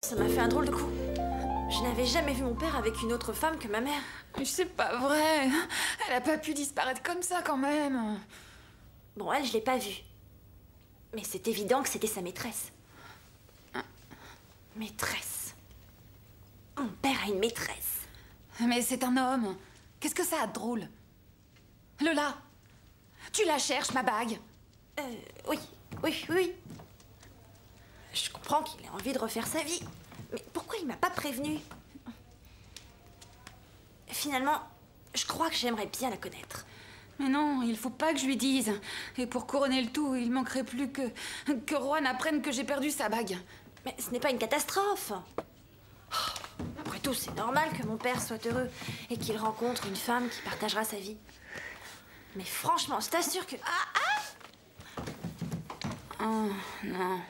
Ça m'a fait un drôle de coup. Je n'avais jamais vu mon père avec une autre femme que ma mère. Mais c'est pas vrai. Elle a pas pu disparaître comme ça quand même. Bon, elle, je l'ai pas vue. Mais c'est évident que c'était sa maîtresse. Maîtresse. Mon père a une maîtresse. Mais c'est un homme. Qu'est-ce que ça a de drôle? Lola, tu la cherches, ma bague? Oui. Je comprends qu'il ait envie de refaire sa vie. Mais pourquoi il m'a pas prévenu? Finalement, je crois que j'aimerais bien la connaître. Mais non, il faut pas que je lui dise. Et pour couronner le tout, il manquerait plus que Juan apprenne que j'ai perdu sa bague. Mais ce n'est pas une catastrophe. Après tout, c'est normal que mon père soit heureux et qu'il rencontre une femme qui partagera sa vie. Mais franchement, je t'assure que... Oh, non.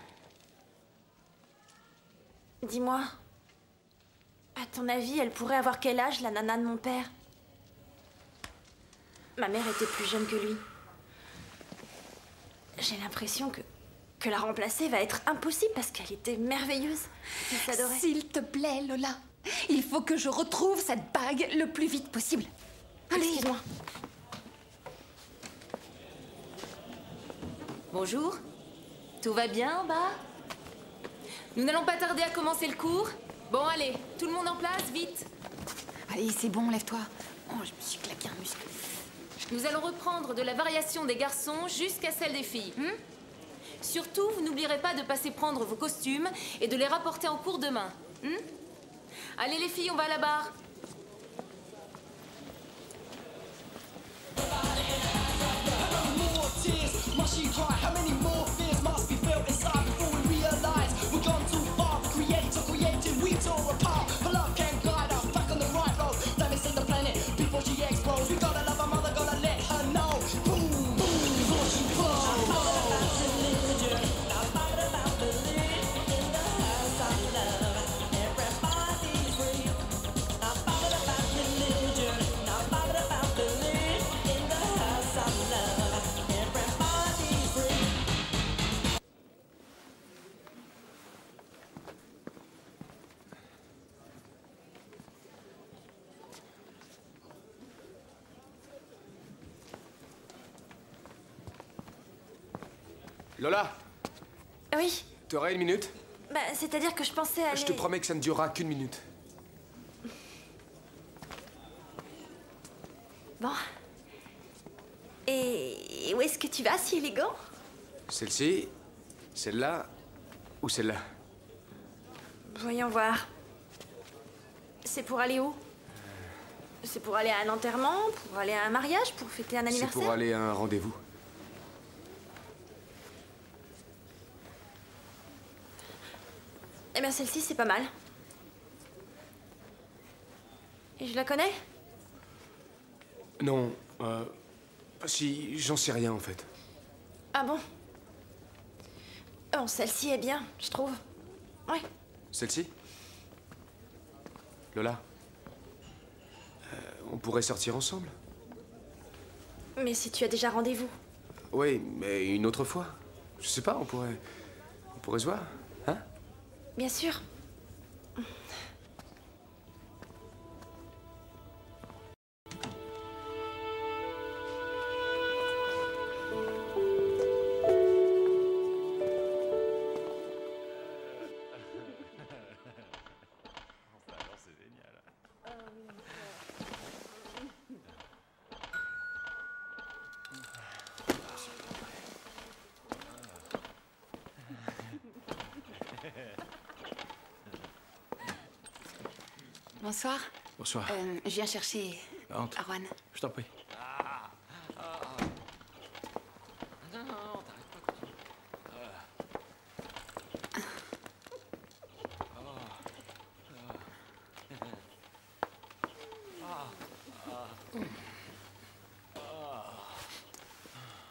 Dis-moi, à ton avis, elle pourrait avoir quel âge, la nana de mon père? Ma mère était plus jeune que lui. J'ai l'impression que la remplacer va être impossible parce qu'elle était merveilleuse. Je s'adorait. S'il te plaît, Lola, il faut que je retrouve cette bague le plus vite possible. Allez. Excuse-moi. Bonjour. Tout va bien en bas? Nous n'allons pas tarder à commencer le cours. Bon, allez, tout le monde en place, vite. Allez, c'est bon, lève-toi. Oh, je me suis claqué un muscle. Nous allons reprendre de la variation des garçons jusqu'à celle des filles. Surtout, vous n'oublierez pas de passer prendre vos costumes et de les rapporter en cours demain. Allez les filles, on va à la barre. Lola, Oui, t'aurais une minute? bah, c'est-à-dire que je pensais aller... Je te promets que ça ne durera qu'une minute. Bon. Et où est-ce que tu vas, si élégant? Celle-ci, celle-là ou celle-là? Voyons voir. C'est pour aller où? C'est pour aller à un enterrement? Pour aller à un mariage? Pour fêter un C'est anniversaire? pour aller à un rendez-vous. Eh bien, celle-ci, c'est pas mal. Et je la connais? Non, si, j'en sais rien en fait. Ah bon? Oh, celle-ci est bien, je trouve. Ouais. Celle-ci? Lola, on pourrait sortir ensemble? Mais si tu as déjà rendez-vous. Oui, mais une autre fois. Je sais pas, on pourrait se voir, hein? Bien sûr. Bonsoir. Bonsoir. Je viens chercher Entre. Juan. Je t'en prie.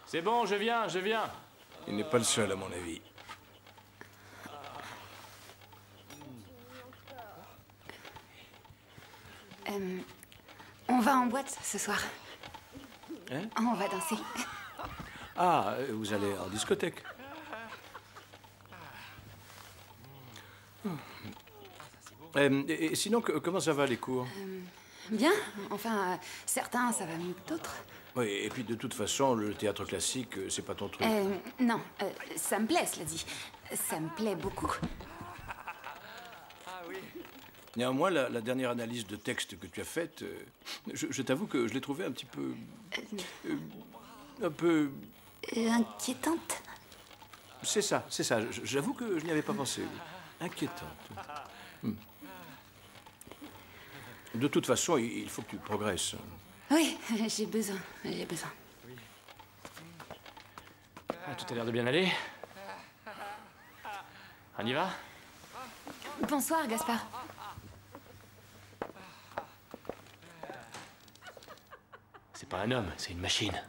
C'est bon, je viens. Il n'est pas le seul, à mon avis. On va en boîte ce soir. Hein? On va danser. Ah, vous allez en discothèque. Et sinon, comment ça va les cours? Bien. Enfin, certains, ça va mieux que d'autres. Oui, et puis de toute façon, le théâtre classique, c'est pas ton truc. Non, ça me plaît, cela dit. Ça me plaît beaucoup. Néanmoins, la dernière analyse de texte que tu as faite, je t'avoue que je l'ai trouvée un petit peu... un peu... Inquiétante. C'est ça. J'avoue que je n'y avais pas pensé. Inquiétante. De toute façon, il faut que tu progresses. Oui, j'ai besoin. Ah, tout a l'air de bien aller. On y va? Bonsoir, Gaspard. C'est pas un homme, c'est une machine.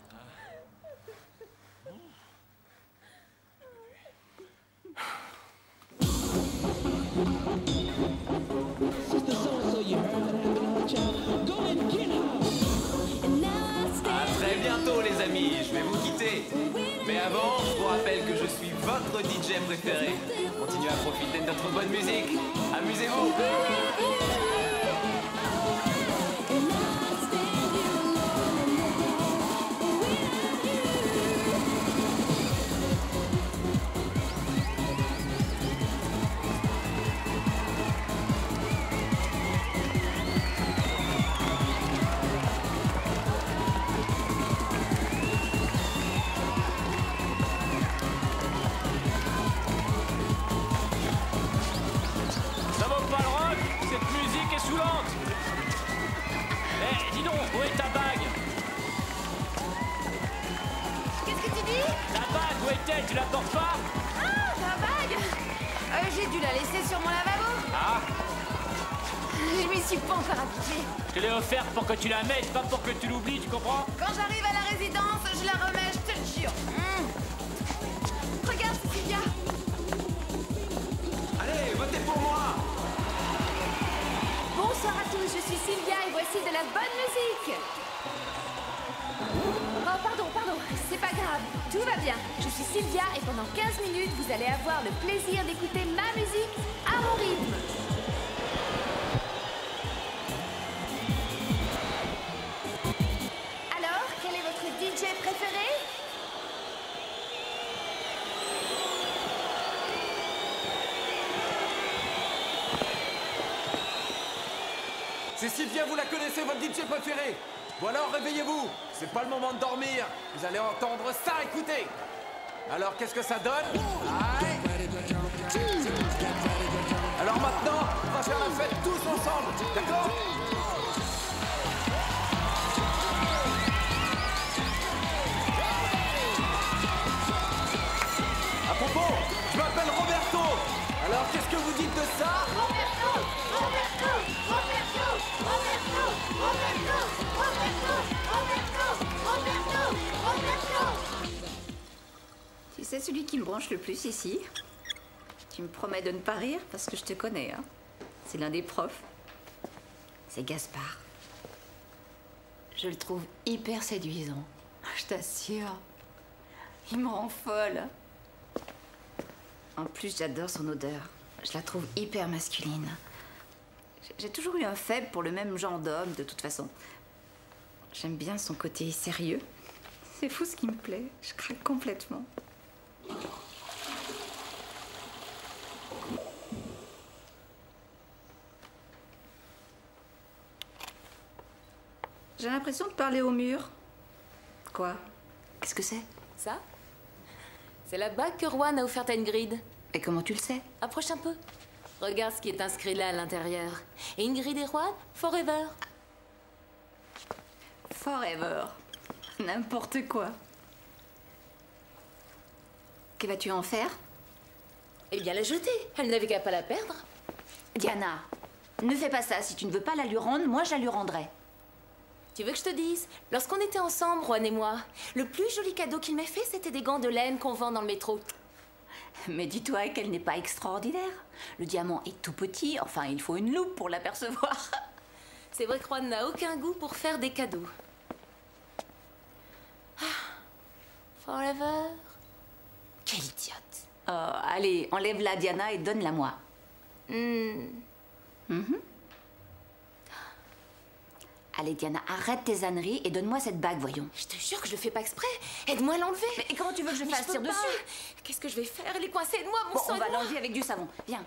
À très bientôt les amis, je vais vous quitter. Mais avant, je vous rappelle que je suis votre DJ préféré. Continuez à profiter de notre bonne musique. Amusez-vous. Ça vaut pas le rock? Cette musique est saoulante. Eh, dis donc, où est ta bague? Qu'est-ce que tu dis? Ta bague, où est-elle? Tu la portes pas? Ah, ma bague. J'ai dû la laisser sur mon lavabo. Ah, Je m'y suis pas encore habituée. je te l'ai offerte pour que tu la mettes, pas pour que tu l'oublies, tu comprends? Quand j'arrive à la résidence, je la remets, je te le jure. Regarde, Sylvia. Allez, votez pour moi. Bonsoir à tous, je suis Sylvia et voici de la bonne musique. Oh, pardon, c'est pas grave, tout va bien. Je suis Sylvia et pendant 15 minutes, vous allez avoir le plaisir d'écouter ma musique à mon rythme. Alors, quel est votre DJ préféré? C'est Sylvia, vous la connaissez, votre DJ préféré. Bon alors, réveillez-vous. C'est pas le moment de dormir. Vous allez entendre ça, écoutez. Alors, qu'est-ce que ça donne? Aïe. Alors maintenant, on va faire la fête tous ensemble, d'accord? À propos, je m'appelle Roberto. Alors, qu'est-ce que vous dites de ça? Tu sais celui qui me branche le plus ici? Tu me promets de ne pas rire parce que je te connais, hein? C'est l'un des profs. C'est Gaspard. Je le trouve hyper séduisant. Je t'assure. Il me rend folle. En plus, j'adore son odeur. Je la trouve hyper masculine. J'ai toujours eu un faible pour le même genre d'homme, de toute façon. J'aime bien son côté sérieux. C'est fou ce qui me plaît. Je craque complètement. J'ai l'impression de parler au mur. Quoi? Qu'est-ce que c'est? Ça? C'est la bague que Juan a offerte à Ingrid. Et comment tu le sais? Approche un peu. Regarde ce qui est inscrit là à l'intérieur. Ingrid et Juan, forever. Forever. N'importe quoi. Que vas-tu en faire? Eh bien, la jeter. Elle n'avait qu'à pas la perdre. Diana, ne fais pas ça. Si tu ne veux pas la lui rendre, moi je la lui rendrai. Tu veux que je te dise? Lorsqu'on était ensemble, Juan et moi, le plus joli cadeau qu'il m'ait fait, c'était des gants de laine qu'on vend dans le métro. Mais dis-toi qu'elle n'est pas extraordinaire. Le diamant est tout petit. Enfin, il faut une loupe pour l'apercevoir. C'est vrai que Juan n'a aucun goût pour faire des cadeaux. Ah, forever. Quelle idiote. Oh, allez, enlève-la, Diana, et donne-la moi. Allez, Diana, arrête tes âneries et donne-moi cette bague, voyons. Je te jure que je le fais pas exprès. Aide-moi à l'enlever. Mais comment tu veux que je fasse? peux Tire pas. dessus? Qu'est-ce que je vais faire? Elle est coincée. Aide-moi, mon Bon, sang. on va aide-moi. l'enlever avec du savon. Viens.